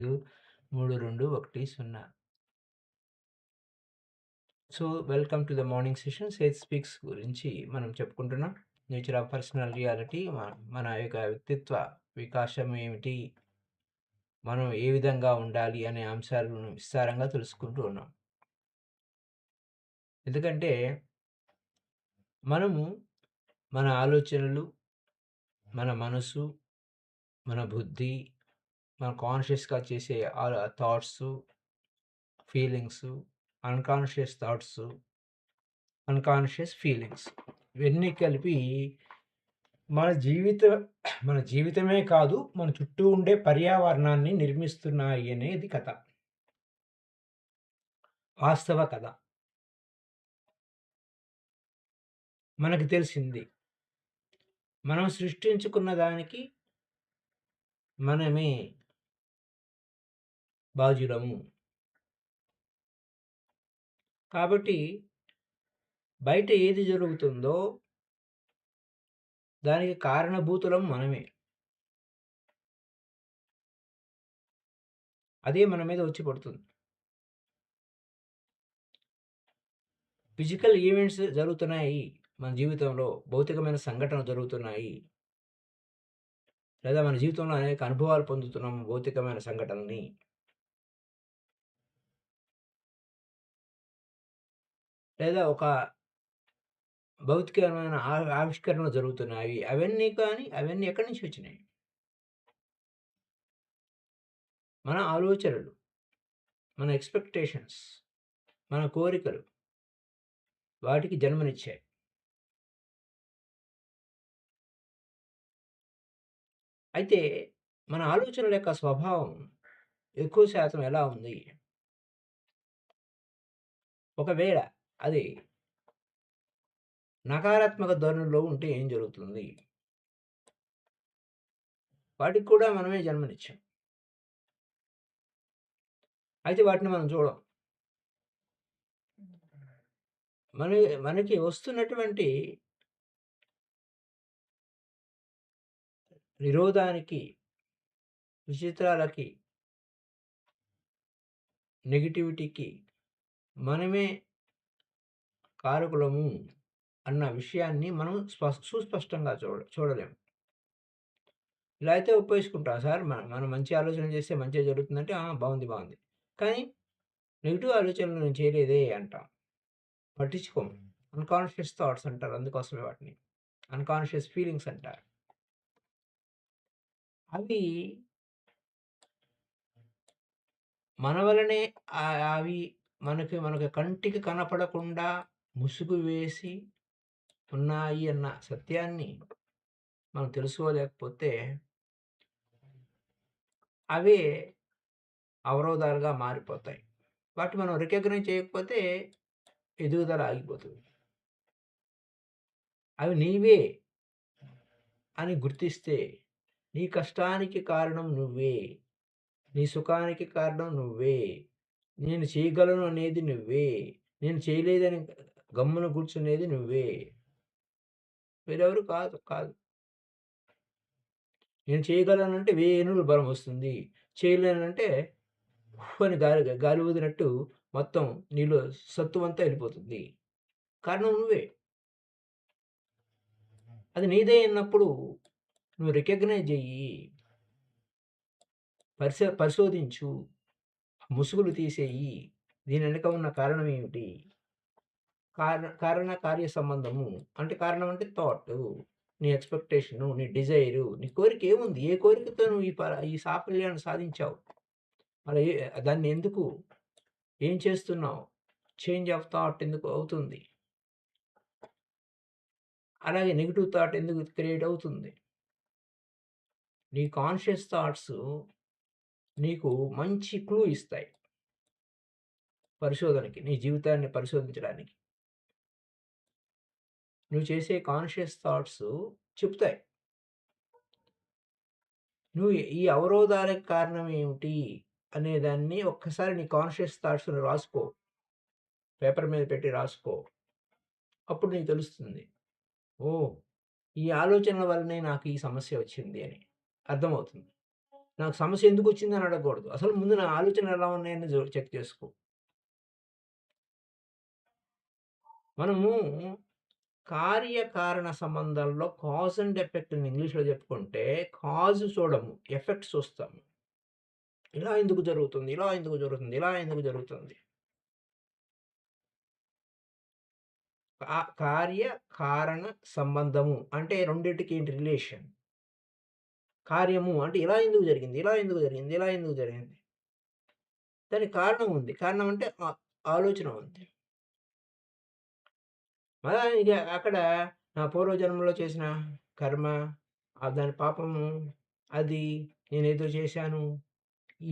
3210. So, welcome to the morning session. Seth speaks గురించి మనం చెప్పుకుంటున్నాం. నేచర్ ఆఫ్ పర్సనల్ రియాలిటీ, మన యొక్క వ్యక్తిత్వ వికాసం ఏమిటి? మనం ఏ విధంగా ఉండాలి అనే అంశాలను విస్తారంగా తెలుసుకుంటూ ఉన్నాం. ఎందుకంటే మనము మన ఆలోచనలు, మన మనసు, మన బుద్ధి, మన కాన్షియస్‌గా చేసే thoughts, feelings, unconscious thoughts, unconscious feelings ఇవన్నీ కలిపి మన జీవిత మన జీవితమే కాదు, మన చుట్టూ ఉండే పర్యావరణాన్ని నిర్మిస్తున్నాయి అనేది కథ. వాస్తవ కథ. మనకు తెలిసింది. మనం సృష్టించుకున్న దానికి మనమే బాధ్యులము. కాబట్టి బయట ఏది జరుగుతుందో దానికి కారణభూతులం మనమే. అదే మన మీద వచ్చి పడుతుంది. ఫిజికల్ ఈవెంట్స్ జరుగుతున్నాయి మన జీవితంలో. భౌతికమైన సంఘటనలు జరుగుతున్నాయి. లేదా మన జీవితంలో అనేక అనుభవాలు పొందుతున్నాం భౌతికమైన సంఘటనలని. లేదా ఒక భౌతికమైన ఆవిష్కరణలు జరుగుతున్నాయి. అవన్నీ ఎక్కడి నుంచి వచ్చినాయి? మన ఆలోచనలు, మన ఎక్స్‌పెక్టేషన్స్, మన కోరికలు వాటికి జన్మనిచ్చాయి. అయితే మన ఆలోచనల యొక్క స్వభావం ఎక్కువ శాతం ఎలా ఉంది? ఒకవేళ అది నకారాత్మక ధోరణిలో ఉంటే ఏం జరుగుతుంది? వాటికి కూడా మనమే జన్మనిచ్చాం. అయితే వాటిని మనం చూడం. మన మనకి వస్తున్నటువంటి నిరోధానికి, విచిత్రాలకి, నెగటివిటీకి మనమే కారకులము అన్న విషయాన్ని మనం సుస్పష్టంగా చూడలేము. ఇలా అయితే ఒప్పేసుకుంటాం. సార్ మనం మంచి ఆలోచన చేస్తే మంచే జరుగుతుందంటే, ఆ! బావుంది, బావుంది. కానీ నెగెటివ్ ఆలోచనలు నేను చేయలేదే అంటాం. పట్టించుకోము. అన్‌కాన్షియస్ థాట్స్ అంటారు. అందుకోసమే వాటిని. అన్‌కాన్షియస్ ఫీలింగ్స్ అంటారు. అవి మన వల్లనే అవి మనకి కంటికి కనపడకుండా ముసుగు వేసి ఉన్నాయి అన్న సత్యాన్ని మనం తెలుసుకోలేకపోతే అవే అవరోధాలుగా మారిపోతాయి. వాటిని మనం రికగ్నైజ్ చేయకపోతే ఎదుగుదల ఆగిపోతుంది. అవి నీవే అని గుర్తిస్తే, నీ కష్టానికి కారణం నువ్వే. నీ సుఖానికి కారణం నువ్వే. నేను చేయగలను అనేది నువ్వే. నేను చేయలేదని గమ్మున కూర్చునేది నువ్వే. వేరెవరు కాదు. కాదు. నేను చేయగలనంటే వేణువుల బలం వస్తుంది. చేయలేనంటే ఉఫ్ అని గాలి ఊదినట్టు మొత్తం నీలో సత్తువంతా ఎళ్ళిపోతుంది. కారణం నువ్వే. అది నీదే అన్నప్పుడు నువ్వు రికగ్నైజ్ జెయ్యి. పరిశోధించు. ముసుగులు తీసేయి. దీని వెనక ఉన్న కారణం ఏమిటి? కారణ కార్య సంబంధము. అంటే కారణం అంటే థాటు. నీ ఎక్స్‌పెక్టేషను, నీ డిజైరు, నీ కోరిక ఏముంది? ఏ కోరికతో నువ్వు ఈ సాఫల్యాన్ని సాధించావు? మరి దాన్ని ఎందుకు? ఏం చేస్తున్నావు? చేంజ్ ఆఫ్ థాట్ ఎందుకు అవుతుంది? అలాగే నెగెటివ్ థాట్ ఎందుకు క్రియేట్ అవుతుంది? నీ కాన్షియస్ థాట్సు నీకు మంచి క్లూ ఇస్తాయి పరిశోధనకి. నీ జీవితాన్ని పరిశోధించడానికి. నువ్వు చేసే కాన్షియస్ థాట్సు చెప్తాయి. నువ్వు ఈ అవరోధాలకు కారణం ఏమిటి? అనేదాన్ని ఒక్కసారి నీ కాన్షియస్ థాట్స్‌ని రాసుకో. పేపర్ మీద పెట్టి రాసుకో. అప్పుడు నీకు తెలుస్తుంది. ఓహ్! ఈ ఆలోచనల వల్లనే నాకు ఈ సమస్య వచ్చింది అని అర్థమవుతుంది. నాకు సమస్య ఎందుకొచ్చిందని అడగకూడదు. అసలు ముందు నా ఆలోచనలు ఎలా ఉన్నాయని చెక్ చేసుకో. మనము కార్యకారణ సంబంధాల్లో కాజ్ అండ్ ఎఫెక్ట్ అని ఇంగ్లీష్‌లో చెప్పుకుంటే, కాజ్ చూడము, ఎఫెక్ట్ చూస్తాము. ఇలా ఎందుకు జరుగుతుంది? ఇలా ఎందుకు జరుగుతుంది? ఇలా ఎందుకు జరుగుతుంది? కార్య, కారణ సంబంధము అంటే రెండిటికి ఏంటి రిలేషన్. కార్యము అంటే ఇలా ఎందుకు జరిగింది? ఇలా ఎందుకు జరిగింది? ఇలా ఎందుకు జరిగింది? దానికి కారణం ఉంది. కారణం అంటే ఆలోచన ఉంది. ఇక అక్కడ నా పూర్వజన్మలో చేసిన కర్మ, దాని పాపము, అది నేనేదో చేశాను.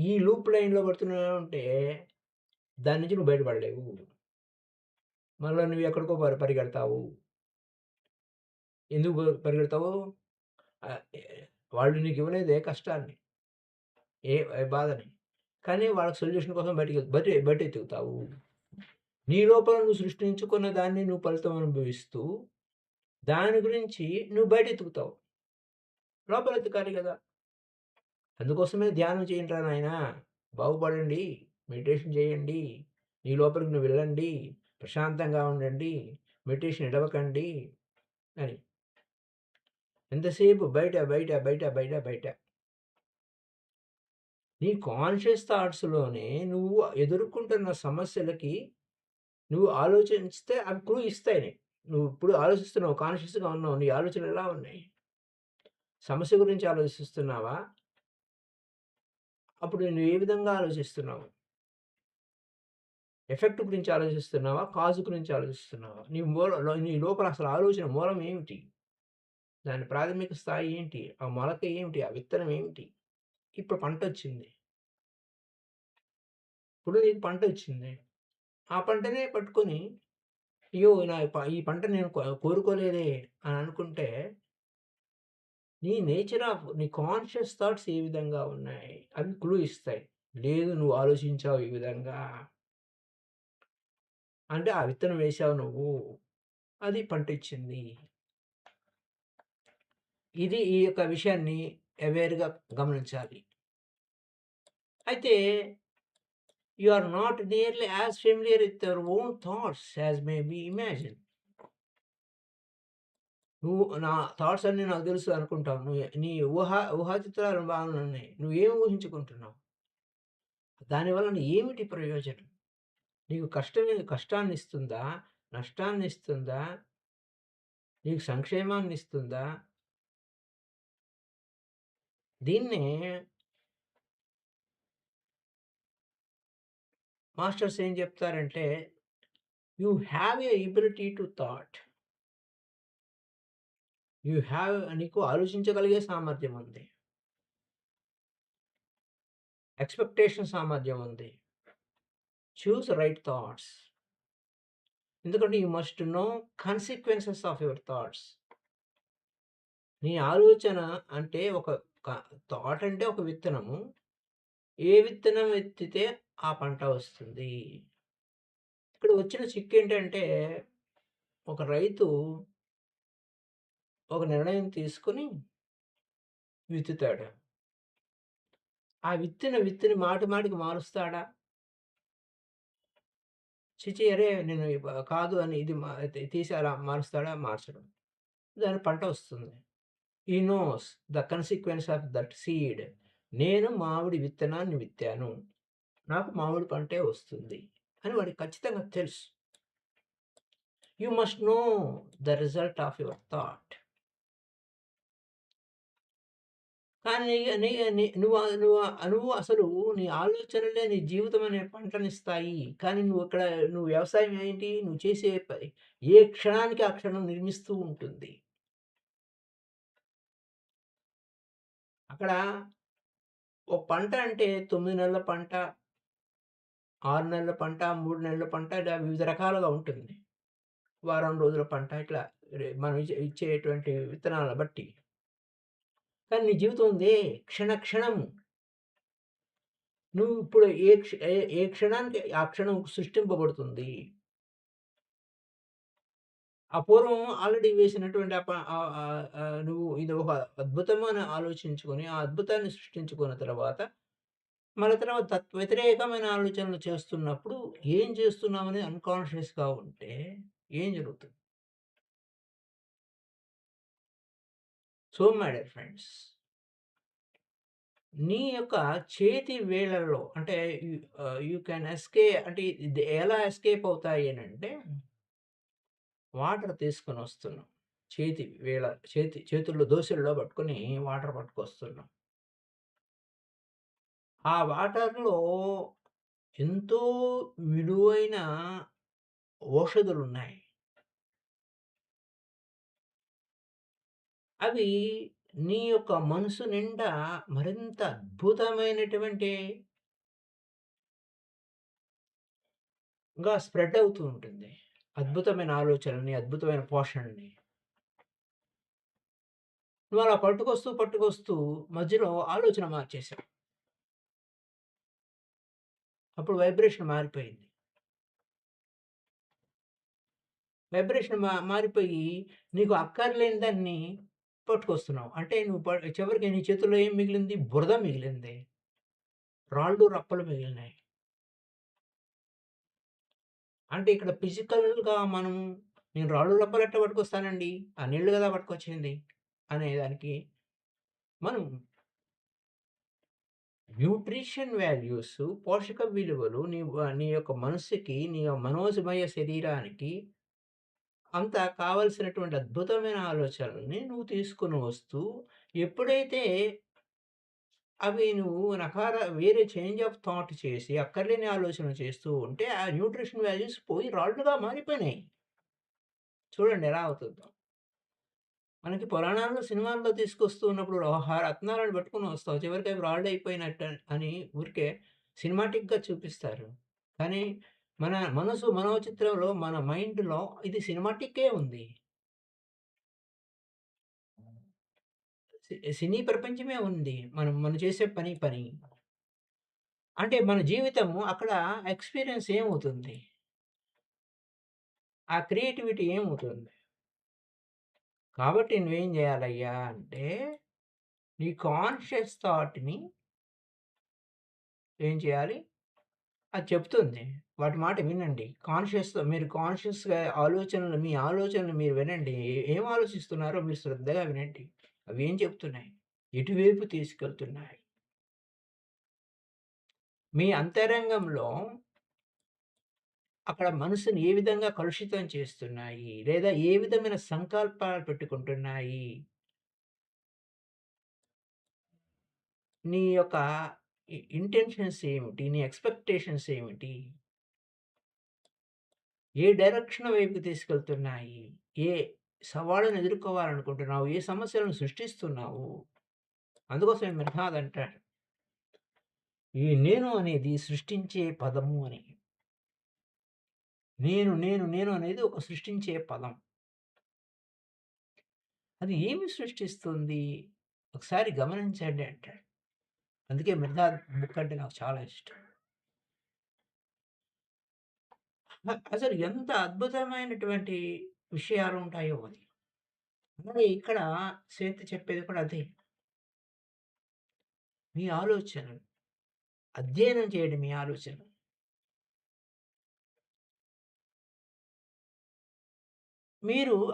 ఈ లూప్ లైన్‌లో పడుతూనే ఉంటే దాని నుంచి నువ్వు బయటపడలేవు. మళ్ళా నువ్వు ఎక్కడికో పరిగెడతావు. ఎందుకు పరిగెడతావు? ఎ వాళ్ళు నీకు ఇవ్వలేదే కష్టాన్ని, బాధని. కానీ వాళ్ళకి సొల్యూషన్ కోసం బయటెతుకుతావు. నీ లోపల నువ్వు సృష్టించుకున్న దాన్ని నువ్వు ఫలితం అనుభవిస్తూ, దాని గురించి నువ్వు బయటెతుకుతావు. లోపల ఎతకాలి గదా! అందుకోసమే ధ్యానం చేయండిరా నాయనా! బాగుపడండి. మెడిటేషన్ చేయండి. నీ లోపలికి నువ్వు వెళ్ళండి. ప్రశాంతంగా ఉండండి. మెడిటేషన్ ఇడవకండి అని. ఎంతసేపు బయట, బయట, బయట, బయట, బయట. నీ కాన్షియస్ థాట్స్‌లోనే నువ్వు ఎదుర్కొంటున్న సమస్యలకి నువ్వు ఆలోచిస్తే అవి క్లూ ఇస్తాయి నీకు. నువ్వు ఇప్పుడు ఆలోచిస్తున్నావు, కాన్షియస్‌గా ఉన్నావు. నీ ఆలోచనలు ఎలా ఉన్నాయి? సమస్య గురించి ఆలోచిస్తున్నావా? అప్పుడు నువ్వు ఏ విధంగా ఆలోచిస్తున్నావు? ఎఫెక్ట్ గురించి ఆలోచిస్తున్నావా? కాజ్ గురించి ఆలోచిస్తున్నావా? నీ లోపల అసలు ఆలోచన మూలం ఏమిటి? దాని ప్రాథమిక స్థాయి ఏంటి? ఆ మొలక ఏమిటి? ఆ విత్తనం ఏమిటి? ఇప్పుడు పంటొచ్చింది. ఇప్పుడు నీకు పంటొచ్చింది. ఆ పంటనే పట్టుకొని, అయ్యో! ఈ పంట నేను కోరుకోలేదే అని అనుకుంటే, నీ కాన్షియస్ థాట్స్ ఏ విధంగా ఉన్నాయి? అవి క్లూ ఇస్తాయి. లేదు నువ్వు ఆలోచించావు ఈ విధంగా. అంటే ఆ విత్తనం వేశావు నువ్వు. అది పంటిచ్చింది. ఈ యొక్క విషయాన్ని అవేర్‌గా గమనించాలి. అయితే you are not nearly as familiar with your own thoughts as may be imagine. నువ్వు నా థాట్స్ అన్నీ నాకు తెలుసు అనుకుంటావు. నీ ఊహా చిత్రాలు బాగానే ఉన్నాయి. నువ్వేమి ఊహించుకుంటున్నావు? దాని వలన ఏమిటి ప్రయోజనం? నీకు కష్టాన్నిస్తుందా? నష్టాన్నిస్తుందా? నీకు సంక్షేమాన్నిస్తుందా? దీన్నే మాస్టర్స్ ఏం చెప్తారంటే, you have a ability to thought. నీకు ఆలోచించగలిగే సామర్థ్యం ఉంది. ఎక్స్‌పెక్టేషన్ సామర్థ్యం ఉంది. Choose right thoughts. ఎందుకంటే you must know consequences of your thoughts. నీ ఆలోచన అంటే థాట్ అంటే ఒక విత్తనము. ఏ విత్తనం ఎత్తితే ఆ పంట వస్తుంది. ఇక్కడ వచ్చిన చిక్కేంటంటే, ఒక రైతు ఒక నిర్ణయం తీసుకొని విత్తుతాడు. ఆ విత్తిని మాటి మాటికి మారుస్తాడా? అరే! నేను కాదు అని ఇది తీసి అలా మారుస్తాడా? మార్చడు. దాని పంట వస్తుంది. హి knows the consequence of that seed. నేను మామిడి విత్తనాన్ని విత్తాను. నాకు మామిడి పంటే వస్తుంది అని వాడికి ఖచ్చితంగా తెలుసు. You must know the result of your thought. కానీ నీ నీ నువ్వు నువ్వు నువ్వు అసలు నీ ఆలోచనలే నీ జీవితం అనే పంటనిస్తాయి. కానీ నువ్వు వ్యవసాయం ఏంటి? నువ్వు చేసే ఏ క్షణానికి ఆ క్షణం నిర్మిస్తూ ఉంటుంది. అక్కడ ఒక పంట అంటే 9 నెలల పంట, 6 నెలల పంట, 3 నెలల పంట ఇలా వివిధ రకాలుగా ఉంటుంది. వారం రోజుల పంట ఇట్లా మనం ఇచ్చేటువంటి విత్తనాలను బట్టి. కానీ నీ జీవితం ఉందే క్షణ క్షణం. నువ్వు ఇప్పుడు ఏ క్షణానికి ఆ క్షణం సృష్టింపబడుతుంది. పూర్వం ఆల్రెడీ వేసినటువంటి నువ్వు ఇది ఒక అద్భుతమని ఆలోచించుకొని, ఆ అద్భుతాన్ని సృష్టించుకున్న తర్వాత, మళ్ళీ తర్వాత వ్యతిరేకమైన ఆలోచనలు చేస్తున్నప్పుడు ఏం చేస్తున్నామని అన్‌కాన్షియస్‌గా ఉంటే ఏం జరుగుతుంది? సో, మై డియర్ ఫ్రెండ్స్, నీ యొక్క చేతి వేళ్ళలో అంటే యూ కెన్ అంటే ఇది ఎలా ఎస్కేప్ అవుతాయి అనంటే, వాటర్ తీసుకొనొస్తున్నాం. చేతుల్లో దోసెల్లో పట్టుకొని వాటర్ పట్టుకొస్తున్నాం. ఆ వాటర్‌లో ఎంతో విలువైన ఔషధులున్నాయి. అవి నీ యొక్క మనసు నిండా మరింత అద్భుతమైనటువంటి స్ప్రెడ్ అవుతూ ఉంటుంది. అద్భుతమైన ఆలోచనలని, అద్భుతమైన పోషణని. నువ్వలా పట్టుకొస్తూ మధ్యలో ఆలోచన మార్చేసావు. అప్పుడు వైబ్రేషన్ మారిపోయింది. వైబ్రేషన్ మారిపోయి నీకు అక్కర్లేని దాన్ని పట్టుకొస్తున్నావు. అంటే నువ్వు చివరికి నీ చేతుల్లో ఏం మిగిలింది? బురద మిగిలింది. రాళ్ళు, రప్పలు మిగిలినాయి. అంటే ఇక్కడ ఫిజికల్‌గా మనం నేను రాళ్ళు, రప్పలు ఎట్లా పట్టుకొస్తానండి? ఆ నీళ్ళు గదా పట్టుకొచ్చింది అనేదానికి మనం న్యూట్రిషన్ వాల్యూస్ పోషక విలువలు నీ యొక్క మనస్సుకి, నీ మనోజమయ శరీరానికి అంత కావాల్సినటువంటి అద్భుతమైన ఆలోచనల్ని నువ్వు తీసుకొని వస్తూ, ఎప్పుడైతే అవి నువ్వు వేరే చేంజ్ ఆఫ్ థాట్ చేసి, అక్కర్లేని ఆలోచన చేస్తూ ఉంటే, ఆ న్యూట్రిషన్ వాల్యూస్ పోయి రాళ్ళుగా మారిపోయినాయి. చూడండి ఎలా అవుతుందో. మనకి పురాణాల్లో, సినిమాల్లో తీసుకొస్తూ ఉన్నప్పుడు ఆహా! రత్నాలను పట్టుకొని వస్తావు. చివరికి అవి రాళ్ళయిపోయినట్టు అని ఊరికే సినిమాటిక్‌గా చూపిస్తారు. కానీ మన మనోచిత్రంలో, మన మైండ్‌లో ఇది సినిమాటిక్కే ఉంది. సినీ ప్రపంచమే ఉంది. మనం చేసే పని. అంటే మన జీవితము అక్కడ ఎక్స్‌పీరియన్స్ ఏమవుతుంది? ఆ క్రియేటివిటీ ఏమవుతుంది? కాబట్టి నువ్వేం జేయాలయ్యా అంటే, నీ కాన్షియస్ థాట్‌ని ఏం చేయాలి? అది చెప్తుంది. వాటి మాట వినండి. మీరు కాన్షియస్‌గా మీ ఆలోచనలు మీరు వినండి. ఏం ఆలోచిస్తున్నారో మీరు శ్రద్ధగా వినండి. అవేం చెప్తున్నాయి? ఎటువైపు తీసుకెళ్తున్నాయి? మీ అంతరంగంలో అక్కడ మనసుని ఏ విధంగా కలుషితం చేస్తున్నాయి? లేదా ఏ విధమైన సంకల్పాలు పెట్టుకుంటున్నాయి? నీ యొక్క ఇంటెన్షన్స్ ఏమిటి? నీ ఎక్స్‌పెక్టేషన్స్ ఏమిటి? ఏ డైరెక్షన్ వైపు తీసుకెళ్తున్నాయి? ఏ సవాళ్ళను ఎదుర్కోవాలనుకుంటున్నావు? ఏ సమస్యలను సృష్టిస్తున్నావు? అందుకోసమే మిర్హాద్ అంటాడు. ఈ నేను అనేది సృష్టించే పదము అని. నేను అనేది ఒక సృష్టించే పదం. అది ఏమి సృష్టిస్తుంది? ఒకసారి గమనించండి అంటాడు. అందుకే మిర్హాద్ బుక్ అంటే నాకు చాలా ఇష్టం. అసలు ఎంత అద్భుతమైనటువంటి విషయాలుంటాయో అది. అలాగే ఇక్కడ స్వేత చెప్పేది కూడా అదే. మీ ఆలోచనలు. అధ్యయనం చేయండి మీ ఆలోచనలు.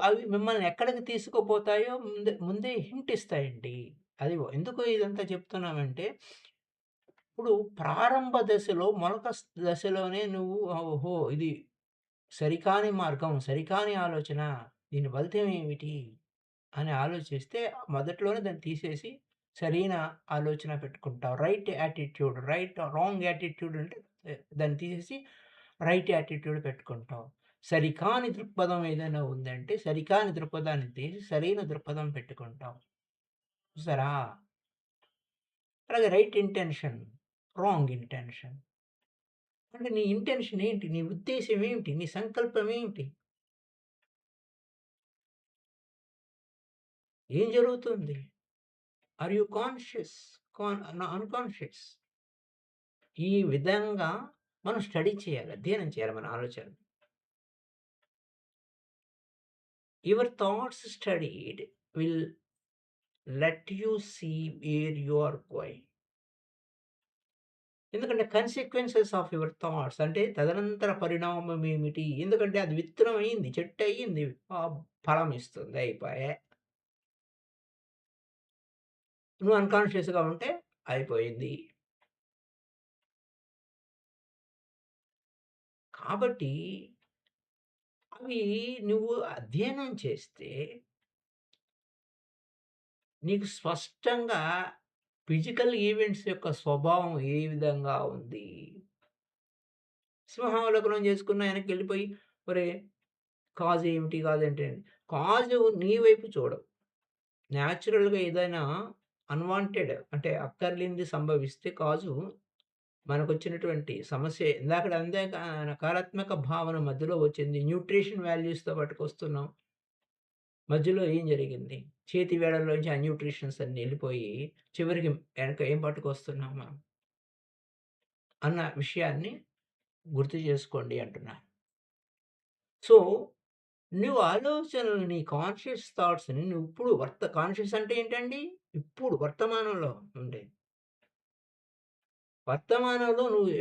అవి మిమ్మల్ని ఎక్కడికి తీసుకుపోతాయో ముందే హింట్ ఇస్తాయండి. ఎందుకు ఇదంతా చెప్తున్నామంటే, ఇప్పుడు ప్రారంభ దశలో దశలోనే నువ్వు ఓహో! ఇది సరికాని మార్గం, సరికాని ఆలోచన, దీని ఫలితం ఏమిటి? అని ఆలోచిస్తే మొదట్లోనే దాన్ని తీసేసి సరైన ఆలోచన పెట్టుకుంటావు. రాంగ్ యాటిట్యూడ్ అంటే దాన్ని తీసేసి రైట్ యాటిట్యూడ్ పెట్టుకుంటావు. సరికాని దృక్పథం ఏదైనా ఉందంటే సరికాని దృక్పథాన్ని తీసి సరైన దృక్పథం పెట్టుకుంటావు. చూసారా? అలాగే రైట్ ఇంటెన్షన్, రాంగ్ ఇంటెన్షన్. అంటే నీ ఇంటెన్షన్ ఏంటి? నీ ఉద్దేశ్యం ఏమిటి? నీ సంకల్పం ఏమిటి? ఏం జరుగుతుంది? Are you conscious? అన్‌కాన్షియస్? ఈ విధంగా మనం స్టడీ చేయాలి. అధ్యయనం చేయాలి మన ఆలోచనలు. Your thoughts studied will let you see where you are going. ఎందుకంటే కన్సిక్వెన్సెస్ ఆఫ్ యువర్ థాట్స్ అంటే తదనంతర పరిణామం ఏమిటి? ఎందుకంటే అది విత్తనం అయింది, చెట్టు అయ్యింది. ఫలం ఇస్తుంది అయిపాయే. నువ్వు అన్‌కాన్షియస్‌గా ఉంటే అయిపోయింది. కాబట్టి అవి నువ్వు అధ్యయనం చేస్తే నీకు స్పష్టంగా ఫిజికల్ ఈవెంట్స్ యొక్క స్వభావం ఏ విధంగా ఉంది? సింహావలోకనం చేసుకున్న వెనక్కెళ్ళిపోయి ఒరేయ్! కాజ్ ఏమిటి? కాజ్ ఏంటి? కాజు నీ వైపు చూడవు. న్యాచురల్‌గా ఏదైనా అన్‌వాంటెడ్ అంటే అక్కర్లేనిది సంభవిస్తే కాజు మనకొచ్చినటువంటి సమస్య ఇందాకడ అందాక నకారాత్మక భావన మధ్యలో వచ్చింది. న్యూట్రిషన్ వాల్యూస్‌తో పట్టుకొస్తున్నాం. మధ్యలో ఏం జరిగింది? చేతి వేళ్ళలోంచి ఆ న్యూట్రిషన్స్ అన్నీ ఎళ్ళిపోయి చివరికి వెనక ఏం పట్టుకొస్తున్నాం మనం? అన్న విషయాన్ని గుర్తు చేసుకోండి అంటున్నా. సో, నువ్వు ఆలోచనలని కాన్షియస్ థాట్స్‌ని నువ్విప్పుడు కాన్షియస్ అంటే ఏంటండి? ఇప్పుడు వర్తమానంలో ఉండేది. వర్తమానంలో నువ్వు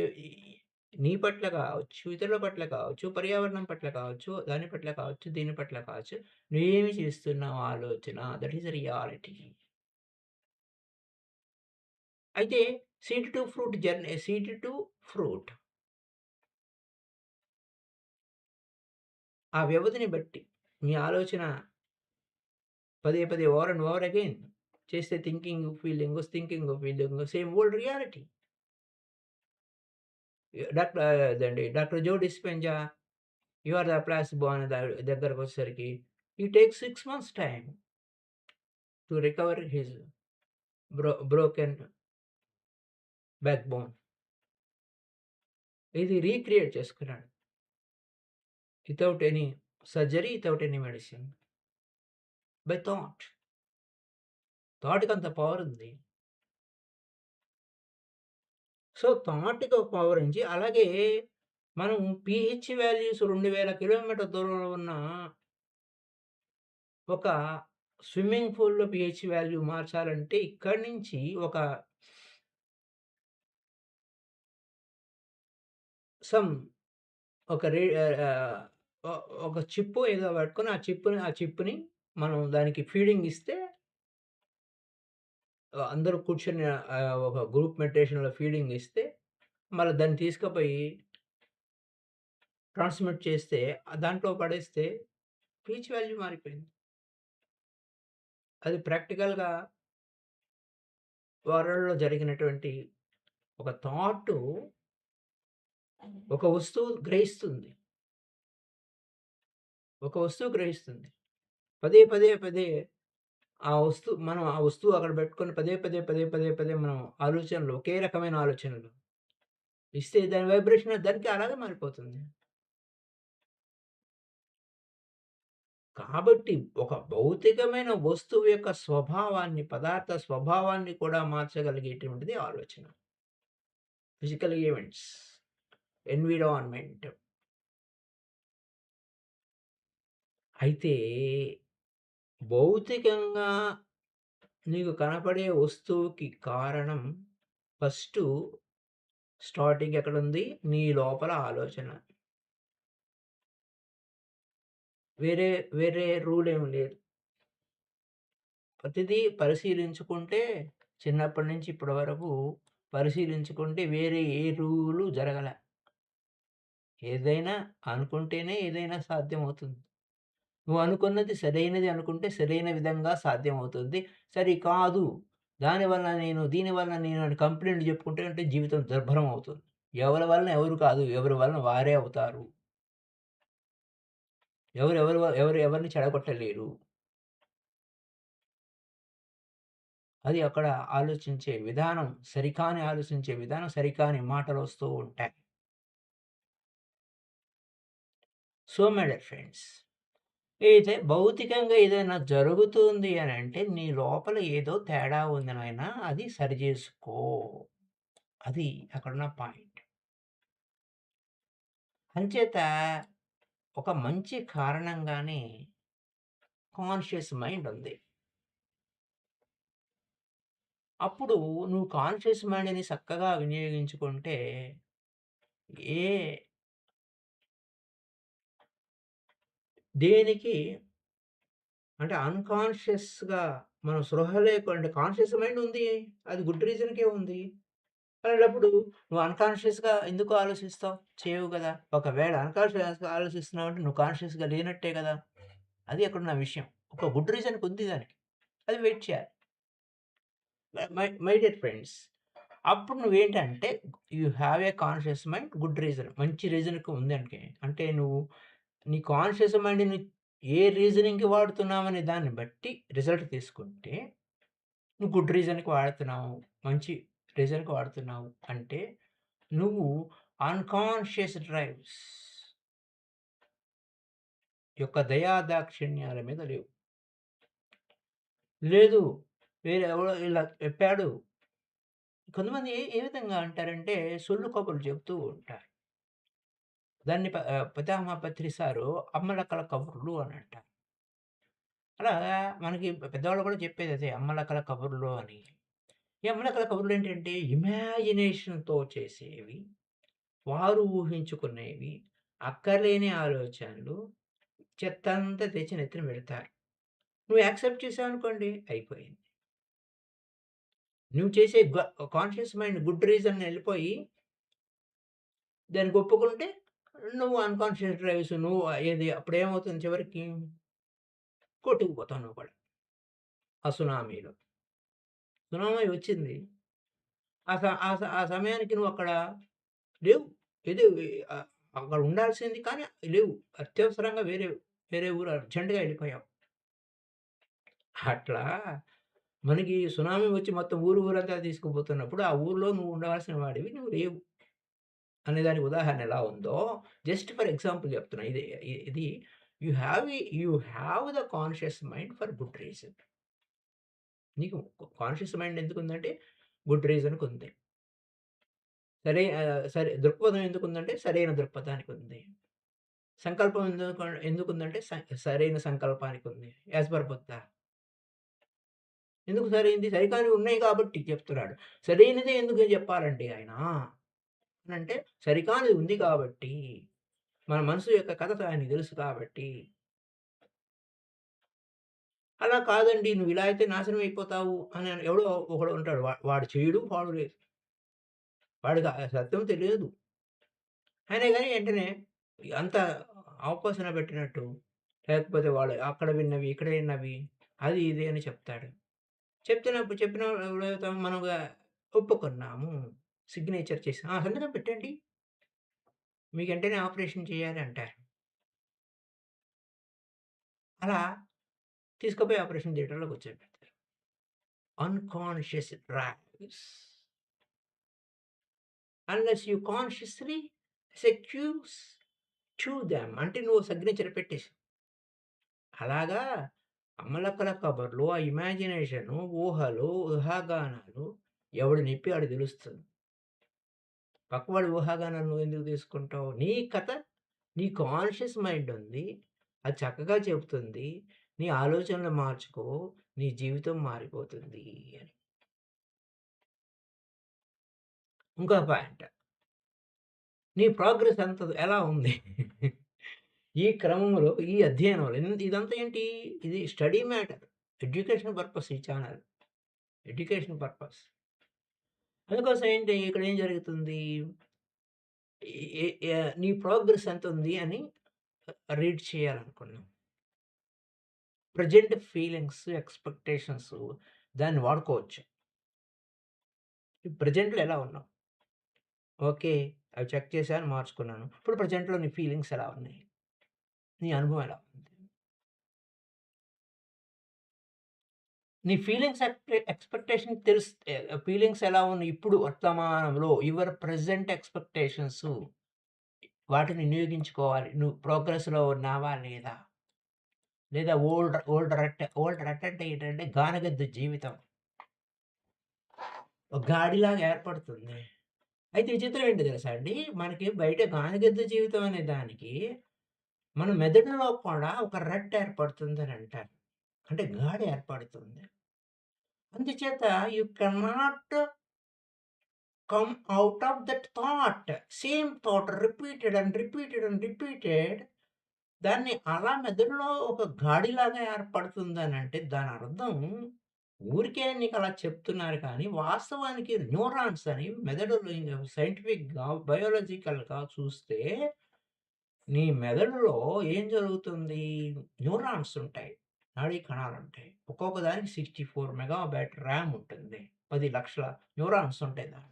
నీ పట్ల కావచ్చు, ఇతరుల పట్ల కావచ్చు, పర్యావరణం పట్ల కావచ్చు, దాని పట్ల కావచ్చు, దీని పట్ల కావచ్చు, నువ్వేమి చేస్తున్నావు ఆలోచన దట్ ఈస్ రియాలిటీ. అయితే సీడ్ టు ఫ్రూట్ ఆ వ్యవధిని బట్టి మీ ఆలోచన పదే పదే ఓవర్ అండ్ ఓవర్ అగైన్ చేస్తే థింకింగ్, సేమ్ ఓల్డ్ రియాలిటీ. అదండి doctor Joe Dispenza 'you are the placebo' అనే దగ్గరకొచ్చేసరికి he takes 6 months time to recover his broken back bone. ఇది రీక్రియేట్ చేసుకున్నాడు. Without any surgery, without any medicine. By thought. థాట్‌కి అంత power ఉంది. So, థాట్‌కి ఒక power ఉంచి అలాగే మనం పీహెచ్ వాల్యూస్ 2000 కిలోమీటర్ల దూరంలో ఉన్న ఒక స్విమ్మింగ్ పూల్‌లో పీహెచ్ వాల్యూ మార్చాలంటే ఇక్కడి నుంచి ఒక సమ్ ఒక ఒ ఒక చిప్పో ఏదో పట్టుకొని ఆ చిప్‌ని మనం దానికి ఫీడింగ్ ఇస్తే అందరూ కూర్చొని ఒక గ్రూప్ మెడిటేషన్‌లో ఫీడింగ్ ఇస్తే మళ్ళా దాన్ని తీసుకపోయి ట్రాన్స్‌మిట్ చేస్తే దాంట్లో పడేస్తే పీచ్ వాల్యూ మారిపోయింది. అది ప్రాక్టికల్‌గా వరల్డ్‌లో జరిగినటువంటి ఒక థాటు ఒక వస్తువు గ్రహిస్తుంది. ఒక వస్తువు గ్రహిస్తుంది. పదే, పదే, పదే మనం ఆ వస్తువు అక్కడ పెట్టుకొని పదే, పదే మనం ఆలోచనలు ఒకే రకమైన ఆలోచనలు ఇస్తే దాని వైబ్రేషన్ దానికి అలాగే మారిపోతుంది. కాబట్టి ఒక భౌతికమైన వస్తువు యొక్క స్వభావాన్ని, పదార్థ స్వభావాన్ని కూడా మార్చగలిగేటువంటిది ఆలోచన. Physical events, environment. అయితే భౌతికంగా నీకు కనపడే వస్తువుకి కారణం ఫస్టు స్టార్టింగ్ ఎక్కడుంది? నీ లోపల ఆలోచన. వేరే వేరే రూల్ ఏమి లేదు. ప్రతిదీ పరిశీలించుకుంటే చిన్నప్పటి నుంచి ఇప్పటి వరకు పరిశీలించుకుంటే వేరే ఏ రూలు జరగల. ఏదైనా అనుకుంటేనే ఏదైనా సాధ్యమవుతుంది. నువ్వు అనుకున్నది సరైనది అనుకుంటే సరైన విధంగా సాధ్యమవుతుంది. కాదు. దీనివల్ల నేను అని కంప్లెయింట్లు చెప్పుకుంటే అంటే జీవితం దుర్భరం అవుతుంది. ఎవరి వలన ఎవరు కాదు. ఎవరి వలన వారే అవుతారు. ఎవరిని చెడగొట్టలేరు. అది అక్కడ ఆలోచించే విధానం, ఆలోచించే విధానం, సరికాని మాటలొస్తూ ఉంటాయి. సో మై డియర్ ఫ్రెండ్స్, అయితే భౌతికంగా ఏదైనా జరుగుతుంది అనంటే నీ లోపల ఏదో తేడా ఉంది నాయనా అది సరిజేసుకో. అది అక్కడున్న పాయింట్. అంచేత ఒక మంచి కారణంగానే కాన్షియస్ మైండ్ ఉంది. అప్పుడు నువ్వు కాన్షియస్ మైండ్‌ని చక్కగా వినియోగించుకుంటే ఏ దేనికి అంటే అన్‌కాన్షియస్‌గా మనం స్పృహ లేకుండా కాన్షియస్ మైండ్ ఉంది. అది గుడ్ రీజన్‌కే ఉంది. అలాంటప్పుడు నువ్వు అన్‌కాన్షియస్‌గా ఎందుకు ఆలోచిస్తావు? చేయవు గదా! ఒకవేళ అన్‌కాన్షియస్‌గా ఆలోచిస్తున్నావంటే నువ్వు కాన్షియస్‌గా లేనట్టే గదా! అది అక్కడున్న విషయం. ఒక గుడ్ రీజన్‌కి ఉంది దానికి. అది వెయిట్ చేయాలి. మై డియర్ ఫ్రెండ్స్, అప్పుడు నువ్వేంటంటే you have a conscious mind good reason. మంచి రీజన్‌కి ఉందంటే అంటే నువ్వు నీ కాన్షియస్ మైండ్‌ని ఏ రీజనింగ్‌కి వాడుతున్నావనే దాన్ని బట్టి రిజల్ట్ తీసుకుంటే నువ్వు గుడ్ రీజన్‌కి వాడుతున్నావు. మంచి రీజన్‌కి వాడుతున్నావు అంటే నువ్వు అన్‌కాన్షియస్ డ్రైవ్స్ యొక్క దయా దాక్షిణ్యాల మీద లేవు. లేదు వేరే ఎవడో ఇలా చెప్పాడు. కొంతమంది ఏ విధంగా అంటారంటే సొల్లు కబుర్లు చెప్తూ ఉంటారు. దాన్ని పితామహ పత్రి సారు అమ్మలక్కల కబుర్లు అని అంటారు. అలాగా మనకి పెద్దవాళ్ళు కూడా చెప్పేదదే అమ్మలక్కల కబుర్లు అని. ఈ అమ్మలక్కల కబుర్లేంటంటే ఇమాజినేషన్‌తో చేసేవి. వారు ఊహించుకునేవి. అక్కర్లేని ఆలోచనలు. చెత్తంతా తెచ్చి నెత్తిన పెడతారు. నువ్వు యాక్సెప్ట్ చేసావనుకోండి అయిపోయింది. నువ్వు చేసే కాన్షియస్ మైండ్ గుడ్ రీజన్ ఎళ్ళిపోయి దానికి ఒప్పుకుంటే నువ్వు అన్‌కాన్షియస్ డ్రైవ్స్ నువ్వు ఏది అప్పుడేమవుతుంది చివరికి కొట్టుకుపోతావు నువ్వు కూడా. ఆ సునామీలో. సునామీ వచ్చింది. ఆ సమయానికి నువ్వక్కడ లేవు. ఏదో అక్కడ ఉండాల్సింది కానీ లేవు. అత్యవసరంగా వేరే వేరే ఊరు అర్జెంట్‌గా ఎళ్ళిపోయావు. అట్లా మనకి సునామీ వచ్చి మొత్తం ఊరంతా తీసుకుపోతున్నప్పుడు, ఆ ఊర్లో నువ్వు ఉండవలసిన వాడివి నువ్వు లేవు. అనే దానికి ఉదాహరణ ఎలా ఉందో, జస్ట్ ఫర్ ఎగ్జాంపుల్ చెప్తున్నా. ఇది you have the conscious mind for good reason. నీకు కాన్షియస్ మైండ్ ఎందుకుందంటే, గుడ్ రీజన్‌కుంది. సరే దృక్పథం ఎందుకుందంటే, సరైన దృక్పథానికుంది. సంకల్పం ఎందుకుందంటే, సరైన సంకల్పానికుంది. As per Buddha. ఎందుకు సరైంది? సరికానివి ఉన్నాయి కాబట్టి చెప్తున్నాడు. సరైనదే ఎందుకు చెప్పాలండి ఆయన? అనంటే సరికానిది ఉంది కాబట్టి. మన మనసు యొక్క కథ ఆయనకి తెలుసు కాబట్టి. అలా కాదండి నువ్వు ఇలా అయితే నాశనం అయిపోతావు అని ఎవడో ఒకడు ఉంటాడు. వాడు చేయడు, పాడు లేదు. వాడికి ఆ సత్యం తెలియదు. అయినా గాని వెంటనే అంతా ఆపోసన పెట్టినట్టు, లేకపోతే వాడు అక్కడ విన్నవి, ఇక్కడ విన్నవి, అది ఇది అని చెప్తాడు. చెప్పినప్పుడు ఏమవుతాం మనముగా ఒప్పుకున్నాము. సిగ్నేచర్ చేసి, "ఆ! సంతకం పెట్టండి. మీకు వెంటనే ఆపరేషన్ చేయాలి" అంటారు. అలా తీసుకుపోయి ఆపరేషన్ థియేటర్‌లో కూర్చోబెడతారు. Unconscious drives. Unless you consciously secures to them అంటే నువ్వు సిగ్నేచర్ పెట్టేసావు. అలాగా అమ్మలక్కల కబుర్లు, ఆ ఇమాజినేషను, ఊహలు, ఊహాగానాలు ఎవడు నెప్పి ఆడికి తెలుస్తది. పక్కవాడి ఊహాగానాలు నువ్వెందుకు తీసుకుంటావు? నీ కథ నీ కాన్షియస్ మైండ్ ఉంది. అది చక్కగా చెబుతుంది. నీ ఆలోచనలు మార్చుకో. నీ జీవితం మారిపోతుంది అని. ఇంకో పాయింట్. నీ ప్రోగ్రెస్ ఎలా ఉంది? ఈ క్రమంలో, ఈ అధ్యయనంలో ఇదంతా ఏంటి? ఇది స్టడీ మ్యాటర్. ఎడ్యుకేషన్ పర్పస్ ఈ ఛానెల్. Education purpose. అందుకోసం ఏంటి ఇక్కడ ఏం జరుగుతుంది? ఎ ఎ నీ ప్రోగ్రెస్ ఎంతుంది అని రీడ్ చేయాలనుకున్నాం. ప్రెజెంట్ ఫీలింగ్స్, ఎక్స్‌పెక్టేషన్స్ దాన్ని వాడుకోవచ్చు. ప్రెజెంట్‌లో ఎలా ఉన్నావు? ఓకే. అవి చెక్ చేశాను, మార్చుకున్నాను. ఇప్పుడు ప్రెజెంట్‌లో నీ ఫీలింగ్స్ ఎలా ఉన్నాయి? నీ అనుభవం ఎలా ఉంది? నీ ఫీలింగ్స్ ఎక్స్‌పెక్టేషన్ ఫీలింగ్స్ ఎలా ఉన్నాయి ఇప్పుడు వర్తమానంలో యువర్ ప్రెజెంట్ ఎక్స్‌పెక్టేషన్స్ వాటిని వినియోగించుకోవాలి. నువ్వు ప్రోగ్రెస్‌లో ఉన్నావా లేదా? లేదా ఓల్డ్ రట్ అంటే ఏంటంటే గానగద్ద జీవితం. ఒక గాడిలాగా ఏర్పడుతుంది. అయితే విచిత్రం ఏంటో తెలుసా అండి? మనకి బయట గానగద్ద జీవితం అనే దానికి మన మెదడులో కూడా ఒక రట్ ఏర్పడుతుందని అంటారు. అంటే గాడి ఏర్పడుతుంది. అందుచేత you cannot come out of that thought. Same thought repeated and repeated and repeated. దాన్ని అలా మెదడులో ఒక గాడిలాగా ఏర్పడుతుందనంటే దానర్థం ఊరికే నీకలా చెప్తున్నారు కానీ, వాస్తవానికి న్యూరాన్స్ అని మెదడులో సైంటిఫిక్‌గా, బయోలాజికల్‌గా చూస్తే నీ మెదడులో ఏం జరుగుతుంది? న్యూరాన్స్ ఉంటాయి. నాడీ కణాలుంటాయి. ఒక్కొక్క దానికి 64 మెగాబైట్ ర్యామ్ ఉంటుంది. 10,00,000 న్యూరాన్స్ ఉంటాయి దాంట్లో.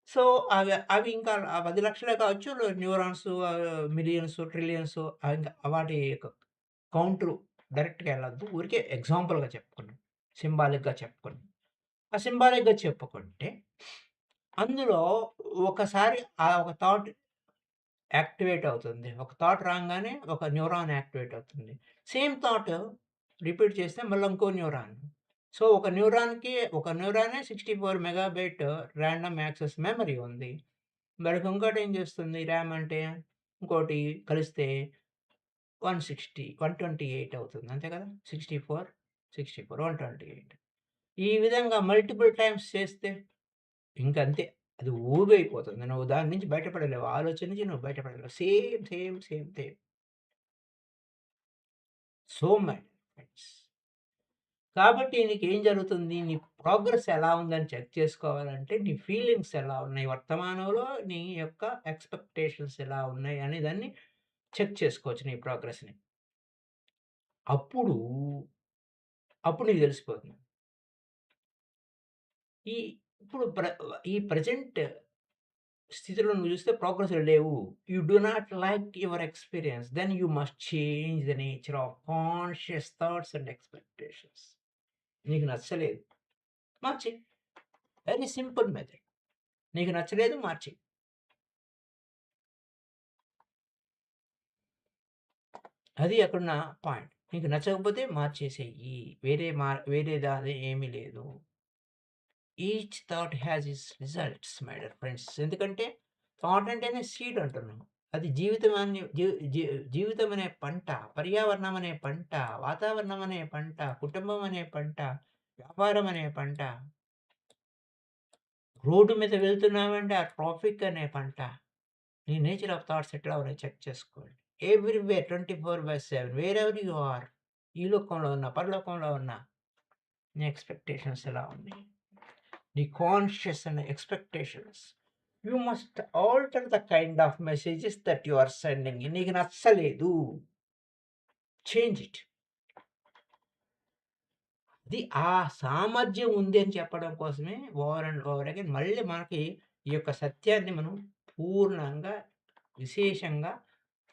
సో, అవి అవి ఇంకా 10,00,000 కావచ్చు. న్యూరాన్స్ మిలియన్స్, ట్రిలియన్స్ ఇంకా వాటి యొక్క కౌంటు డైరెక్ట్‌గా ఎళ్ళొద్దు. ఊరికే ఎగ్జాంపుల్‌గా చెప్పుకున్నాం. సింబాలిక్‌గా చెప్పుకున్నాం. ఆ సింబాలిక్‌గా చెప్పుకుంటే, అందులో ఒకసారి ఒక థాట్ యాక్టివేట్ అవుతుంది. ఒక థాట్ రాంగానే ఒక న్యూరాన్ యాక్టివేట్ అవుతుంది. సేమ్ థాట్ రిపీట్ చేస్తే మళ్ళా ఇంకో న్యూరాన్. సో, ఒక న్యూరానే 64 మెగాబైట్ రాండమ్ యాక్సెస్ మెమరీ ఉంది. మరొక ఇంకోటేం చేస్తుంది ర్యామ్ అంటే, ఇంకోటి కలిస్తే 160, 128 అవుతుంది. అంతే కదా! 64, 64, 128. ఈ విధంగా మల్టిపుల్ టైమ్స్ చేస్తే ఇంకంతే. అది ఊబైపోతుంది. నువ్వు దాని నుంచి బయటపడలేవు. ఆలోచన నుంచి నువ్వు బయటపడలేవు. Same, same, same, same. So much friends. కాబట్టి నీకేం జరుగుతుంది? నీ ప్రోగ్రెస్ ఎలా ఉందని చెక్ చేసుకోవాలంటే, నీ ఫీలింగ్స్ ఎలా ఉన్నాయి? వర్తమానంలో నీ యొక్క ఎక్స్‌పెక్టేషన్స్ ఎలా ఉన్నాయి? అనే దాన్ని చెక్ చేసుకోవచ్చు నీ ప్రోగ్రెస్‌ని. అప్పుడు, అప్పుడు నీకు తెలిసిపోతుంది. ఈ ఇప్పుడు ఈ ప్రెజెంట్ స్థితిలో నువ్వు చూస్తే ప్రోగ్రెస్‌లు లేవు. You do not like your experience. Then you must change the nature of conscious thoughts and expectations. నీకు నచ్చలేదు. మార్చేయి. Very simple method. నీకు నచ్చలేదు మార్చేయి. అది అక్కడున్న పాయింట్. నీకు నచ్చకపోతే మార్చేసేయి. వేరే దారి ఏమీ లేదు. Each thought has it's results my dear friends. ఎందుకంటే థాట్ అంటేనే సీడ్ అంటున్నాం. అది జీవితం అనే పంట, పర్యావరణం అనే పంట, వాతావరణం అనే పంట, కుటుంబం అనే పంట, వ్యాపారం అనే పంట, రోడ్డు మీద వెళ్తున్నామంటే ఆ ట్రాఫిక్ అనే పంట. నీ నేచర్ ఆఫ్ థాట్స్ ఎట్లా ఉన్నాయో చెక్ చేసుకోండి. Everywhere 24/7 wherever you are. ఈ లోకంలో ఉన్నా, పరలోకంలో ఉన్నా నీ ఎక్స్‌పెక్టేషన్స్ ఎలా ఉన్నాయి? నీ conscious and expectations. You must alter the kind of messages that you are sending. నీకు నచ్చలేదు. Change it. అది ఆ సామర్థ్యం ఉంది అని చెప్పడం కోసమే ఓవర్ అండ్ ఓవర్ అగైన్ మళ్ళీ మనకి ఈ యొక్క సత్యాన్ని మనం పూర్ణంగా, విశేషంగా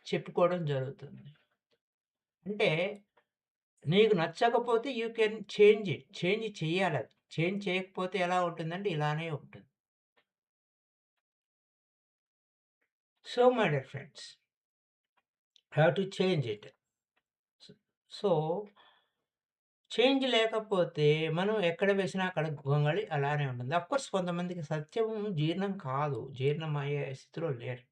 చెప్పుకోవడం జరుగుతుంది. అంటే నీకు నచ్చకపోతే you can change it. Change చేయాలది. చేంజ్ చేయకపోతే ఎలా ఉంటుందంటే ఇలానే ఉంటుంది. So my dear friends, have to change it. So so change లేకపోతే మనం ఎక్కడ వేసినా అక్కడ గొంగళి అలానే ఉంటుంది. అఫ్‌కోర్స్ కొంతమందికి సత్యం జీర్ణం కాదు. జీర్ణమయ్యే స్థితిలో లేరు.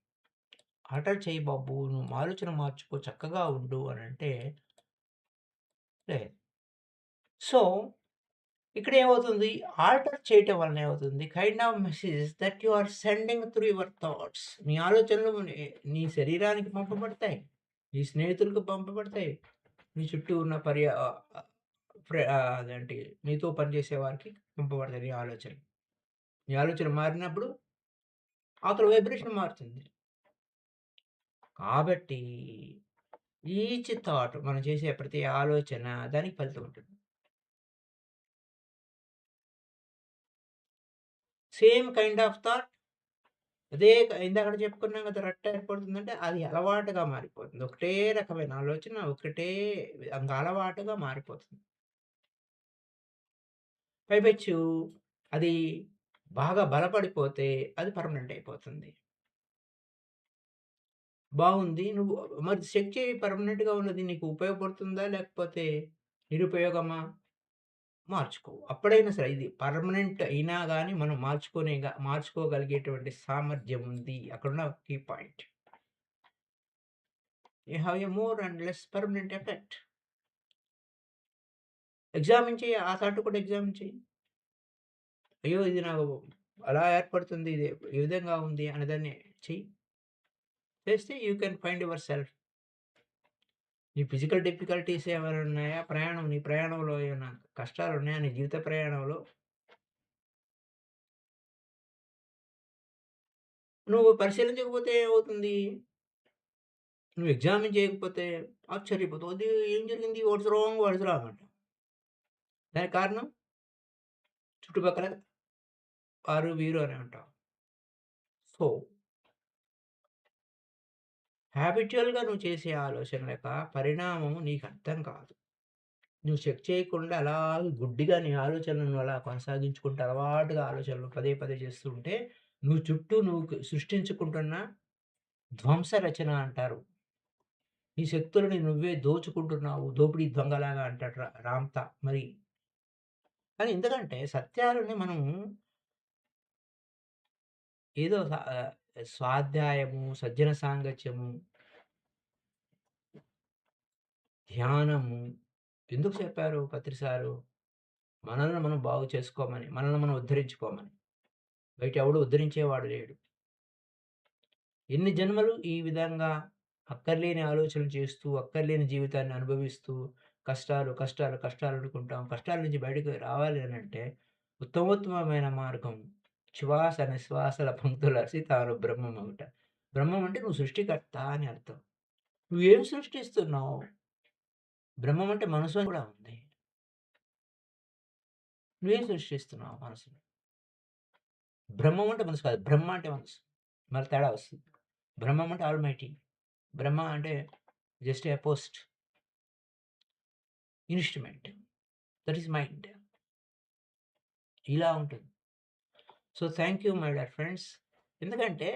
ఆల్టర్ చెయ్యి బాబు, నువ్వు ఆలోచన మార్చుకో, చక్కగా ఉండు అనంటే లేదు. సో, ఇక్కడేమవుతుంది? ఆల్టర్ చేయటం వలన ఏమవుతుంది? Kind of messages that you are sending through your thoughts. నీ ఆలోచనలు నీ శరీరానికి పంపబడతాయి. నీ స్నేహితులకు పంపబడతాయి. నీ చుట్టూ ఉన్న అదేంటి నీతో పనిచేసే వారికి పంపబడతాయి నీ ఆలోచనలు. నీ ఆలోచన మారినప్పుడు అవతల వైబ్రేషన్ మారుతుంది. కాబట్టి ఈచ్ థాట్ మనం చేసే ప్రతి ఆలోచన దానికి ఫలితం ఉంటుంది. సేమ్ కైండ్ ఆఫ్ థాట్ అదే ఇందాకడ చెప్పుకున్నాం కదా! రట్ట ఏర్పడుతుందంటే అది అలవాటుగా మారిపోతుంది. ఒకటే రకమైన ఆలోచన ఒకటే ఇంక అలవాటుగా మారిపోతుంది. పైపెచ్చు అది బాగా బలపడిపోతే అది పర్మనెంట్ అయిపోతుంది. బావుంది. నువ్వు మరి చెక్ చెయ్యి పర్మనెంట్‌గా ఉన్నది నీకు ఉపయోగపడుతుందా? లేకపోతే నిరుపయోగమా? మార్చుకో. అప్పుడైనా సరే ఇది పర్మనెంట్ అయినా గాని మనం మార్చుకోగలిగేటువంటి సామర్థ్యం ఉంది. అక్కడున్న key point. You have a more and less permanent effect. Examine చెయ్యి. ఆ థాట్ కూడా ఎగ్జామిన్ చెయ్యి. అయ్యో! ఇది నాకు అలా ఏర్పడుతుంది. ఇది ఈ విధంగా ఉంది అనేదాన్ని చెయ్యి. చేస్తే you can find your self. నీ ఫిజికల్ డిఫికల్టీస్ ఏమైనా ఉన్నాయా? నీ ప్రయాణంలో ఏమైనా కష్టాలున్నాయా నీ జీవిత ప్రయాణంలో? నువ్వు పరిశీలించకపోతే ఏమవుతుంది? నువ్వు ఎగ్జామిన్ చేయకపోతే ఆశ్చర్యపోతావు. అది ఏం జరిగింది? What's wrong? వాట్స్ రాంగ్ అంటావు. దానికి కారణం చుట్టుపక్కల వారు, వీరు అని అంటావు. సో, హ్యాబిచువల్‌గా నువ్వు చేసే ఆలోచనల యొక్క పరిణామం నీకు అర్థం కాదు. నువ్వు చెక్ చేయకుండా అలాగే గుడ్డిగా నీ ఆలోచనలను నువ్వు అలా కొనసాగించుకుంటూ అలవాటుగా ఆలోచనలు పదే పదే చేస్తూ ఉంటే, నువ్వు చుట్టూ సృష్టించుకుంటున్న ధ్వంస రచన అంటారు. నీ శక్తులని నువ్వే దోచుకుంటున్నావు. దోపిడీ దొంగలాగా అంటాడు రామ్‌తా మరి. కానీ ఎందుకంటే సత్యాలని మనం ఏదో స్వాధ్యాయము, సజ్జన సాంగత్యము, ధ్యానము ఎందుకు చెప్పారు పత్రి సారు? మనల్ని మనం బాగు చేసుకోమని. మనల్ని మనం ఉద్ధరించుకోమని. బయట ఎవడు ఉద్ధరించేవాడు లేడు. ఎన్ని జన్మలు ఈ విధంగా అక్కర్లేని ఆలోచనలు చేస్తూ, అక్కర్లేని జీవితాన్ని అనుభవిస్తూ, కష్టాలు అనుకుంటాం. కష్టాల నుంచి బయటకి రావాలి అనంటే, ఉత్తమోత్తమమైన మార్గం శ్వాస నిశ్వాసాల పంక్తులసి తాను బ్రహ్మమగుట. బ్రహ్మం అంటే నువ్వు సృష్టికర్త అని అర్థం. నువ్వేం సృష్టిస్తున్నావు? బ్రహ్మం అంటే మనసు అని కూడా ఉంది. నువ్వేం సృష్టిస్తున్నావు మనసులో? బ్రహ్మం అంటే మనసు కాదు. బ్రహ్మ అంటే మనసు. మళ్ళీ తేడా వస్తుంది. బ్రహ్మం అంటే ఆల్మైటీ. బ్రహ్మ అంటే just a post instrument. That is mind. ఇలా ఉంటుంది. So, thank you my dear friends. ఎందుకంటే,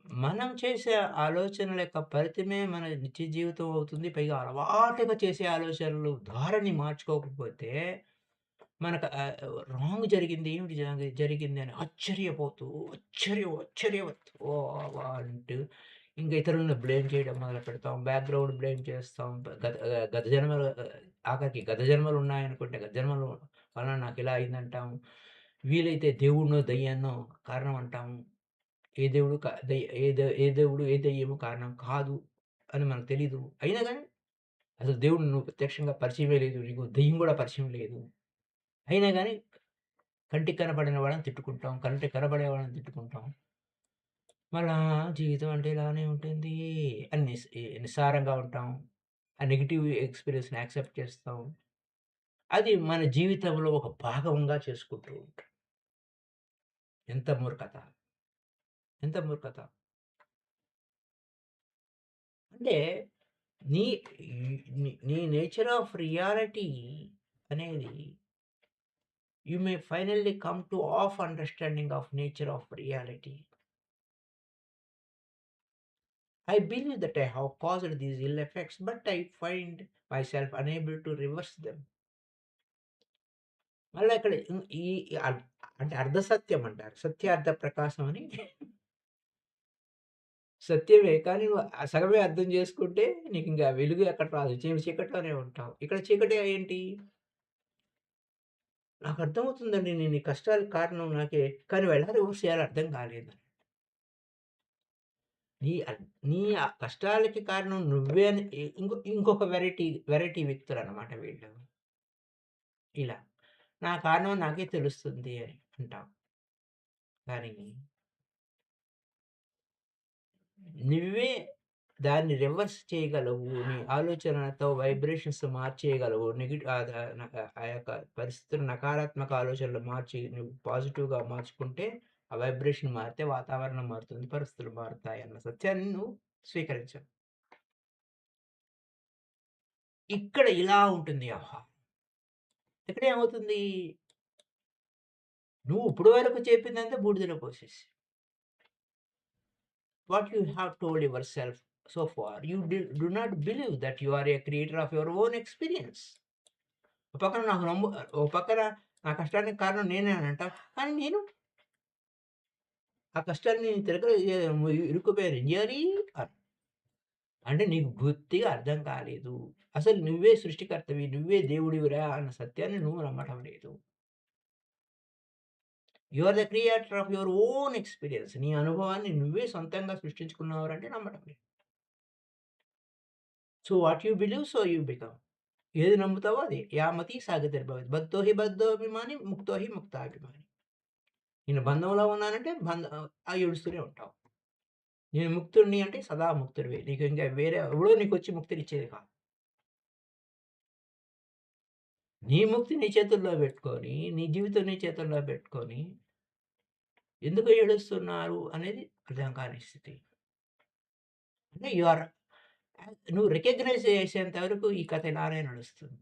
మనం చేసే ఆలోచనల యొక్క ఫలితమే మన నిత్య జీవితం అవుతుంది. పైగా అలవాటుగా చేసే ఆలోచనలు ధోరణి మార్చుకోకపోతే, మనకు రాంగ్ జరిగింది, ఏమిటి జరిగింది అని ఆశ్చర్యపోతూ, ఆశ్చర్యవత్ ఓహ్! అంటూ ఇంక ఇతరులను బ్లేమ్ చేయడం మొదలుపెడతాం. బ్యాక్‌గ్రౌండ్ బ్లేమ్ చేస్తాం. గత జన్మలు ఆఖరికి గత జన్మలు ఉన్నాయనుకుంటే, గత జన్మలు వలన నాకిలా అయిందంటాం. వీలైతే దేవుడినో, దెయ్యాన్నో కారణం అంటాము. ఏ దేవుడు క దెయ్ ఏ దే ఏ దేవుడు, ఏ దెయ్యము కారణం కాదు అని మనకు తెలీదు. అయినా గాని అసలు దేవుడిని నువ్వు ప్రత్యక్షంగా పరిచయమే లేదు. నీకు దెయ్యం గూడా పరిచయం లేదు. అయినా గాని కంటికి కనపడిన వాళ్ళని తిట్టుకుంటాం. కంటికి కనపడే వాళ్ళని తిట్టుకుంటాం. మళ్ళా జీవితం అంటే ఇలానే ఉంటుంది అని నిస్సారంగా ఉంటాం. ఆ నెగెటివ్ ఎక్స్‌పీరియన్స్‌ని యాక్సెప్ట్ చేస్తాం. అది మన జీవితంలో ఒక భాగంగా చేసుకుంటూ ఉంటాం. ఎంత మూర్ఖత! ఎంత మూర్ఖత! అంటే నీ నీ నేచర్ ఆఫ్ రియాలిటీ అనేది you may finally come to half understanding of nature of reality. I believe that I have caused these ill effects, but I find myself unable to reverse them. మళ్ళా ఇక్కడ ఈ అంటే అర్ధ సత్యం అంటారు. సత్యార్థ ప్రకాశం అని సత్యమే. కానీ నువ్వు సగమే అర్థం చేసుకుంటే నీకింక వెలుగు ఎక్కడ రాదు. చీకట్లోనే ఉంటావు. ఇక్కడ చీకటి ఏంటి? నాకు అర్థమవుతుందండి. నేను ఈ కష్టాలకు కారణం నాకే. కానీ ఎలా రివర్స్ చేయాలో అర్థం కాలేదు. నీ అద్ నీ ఆ కష్టాలకి కారణం నువ్వే అని ఇంకొక వెరైటీ వ్యక్తులనమాట వీళ్ళు. ఇలా. నా కారణం నాకే తెలుస్తుంది అని అంటావు. కానీ నువ్వే దాన్ని రివర్స్ చేయగలవు. నీ ఆలోచనలతో వైబ్రేషన్స్ మార్చేయగలవు. ఆ యొక్క పరిస్థితులు నకారాత్మక ఆలోచనలు మార్చి నువ్వు పాజిటివ్‌గా మార్చుకుంటే, ఆ వైబ్రేషన్ మారితే వాతావరణం మారుతుంది. పరిస్థితులు మారుతాయన్న సత్యాన్ని నువ్వు స్వీకరించావు. ఇక్కడ ఇలా ఉంటుంది వ్యవహారం. ఇక్కడ ఏమవుతుంది? నువ్వు ఇప్పటి వరకు చెప్పిందంతా బూడిదలో పోసేసావు. What you have told yourself so far, you do not believe that you are a creator of your own experience. ఒక పక్కన నాకు ఒక పక్కన నా కష్టానికి కారణం నేనే అని అంటావు. కానీ నేను ఆ కష్టాన్ని నేను ఇరుక్కుపోయాను. ఎంజాయ్ అంటే నీకు బొత్తిగా అర్థం కాలేదు. అసలు నువ్వే సృష్టికర్తవి, నువ్వే దేవుడివిరా అన్న సత్యాన్ని నువ్వు నమ్మటం లేదు. You are the creator of your own experience. నీ అనుభవాన్ని నువ్వే సొంతంగా సృష్టించుకున్నావురంటే నమ్మటం లేదు. So what you believe so you become. ఏది నమ్ముతావో అది. యామతి సాగతిర్భవతి. బద్ధో హి బద్ధోభిమాని, ముక్తో హి ముక్తాభిమాని. నేను బంధంలో ఉన్నానంటే ఏడుస్తూనే ఉంటావు. నేను ముక్తుడిని అంటే సదా ముక్తుడివే. నీకు ఇంకా వేరే ఎవడో నీకొచ్చి ముక్తినిచ్చేది కాదు. నీ ముక్తి నీ చేతుల్లో పెట్టుకొని, నీ జీవితం నీ చేతుల్లో పెట్టుకొని, ఎందుకు ఏడుస్తున్నారు అనేది అర్థం కాని స్థితి. అంటే యూ ఆర్ నువ్వు రికగ్నైజ్ చేసేంత వరకు ఈ కథ ఇలానే నడుస్తుంది.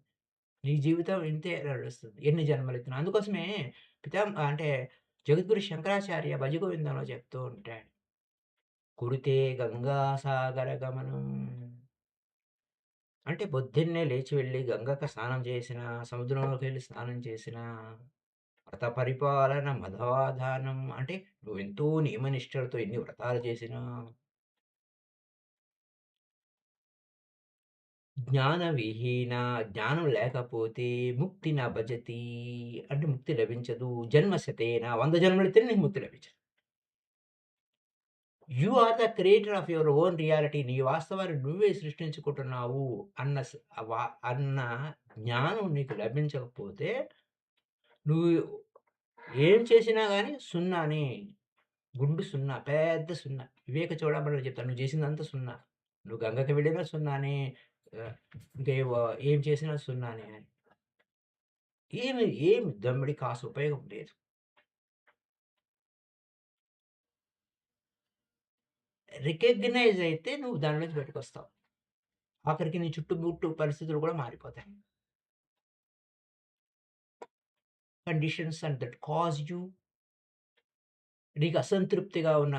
నీ జీవితం ఇంతే నడుస్తుంది. ఎన్ని జన్మలెత్తినా. అందుకోసమే అంటే జగద్గురు శంకరాచార్య భజగోవిందంలో చెప్తూ ఉంటాడు. కుడితే గంగా సాగర గమనం. అంటే పొద్దున్నే లేచి వెళ్లి గంగకి స్నానం చేసినా, సముద్రంలోకెళ్ళి స్నానం చేసినా, వ్రత పరిపాలన మధవాధానం అంటే నువ్వెంతో నియమనిష్టలతో ఎన్ని వ్రతాలు చేసినా, జ్ఞాన విహీన జ్ఞానం లేకపోతే ముక్తి న భజతి అంటే ముక్తి లభించదు. జన్మ శతేన 100 జన్మలెత్తినా నీకు ముక్తి లభించదు. You are the creator of your own reality. నీ వాస్తవాన్ని నువ్వే సృష్టించుకుంటున్నావు అన్న స్ వ అన్న జ్ఞానం నీకు లభించకపోతే, నువ్వు ఏం చేసినా గాని సున్నానే. గుండు సున్నా. పెద్ద సున్నా. వివేక చూడమని చెప్తాడు. నువ్వు చేసిందంతా సున్నా. నువ్వు గంగకి వెళ్ళినా సున్నానే. ఆహ్, ఇంకేవో ఏం చేసినా సున్నానే అని. ఏమి దమ్మిడి కాసు ఉపయోగం లేదు. రికగ్నైజ్ అయితే నువ్వు దాని నుంచి బయటకొస్తావు. ఆఖరికి నీ చుట్టుముట్టు పరిస్థితులు కూడా మారిపోతాయి. Conditions and that cause you నీకు అసంతృప్తిగా ఉన్న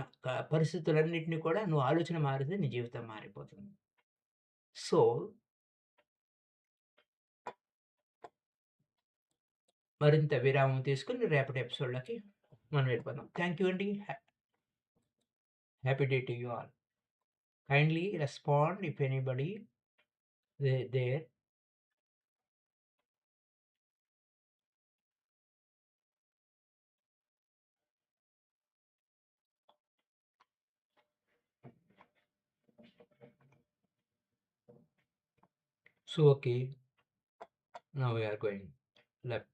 పరిస్థితులన్నిటిని కూడా నువ్వు ఆలోచన మారితే నీ జీవితం మారిపోతుంది. సో, మరింత విరామం తీసుకొని రేపటి ఎపిసోడ్‌లోకి మనం వెళ్ళిపోదాం. థాంక్ యూ అండి. Happy day to you all. Kindly respond if anybody there. So okay, now we are going left.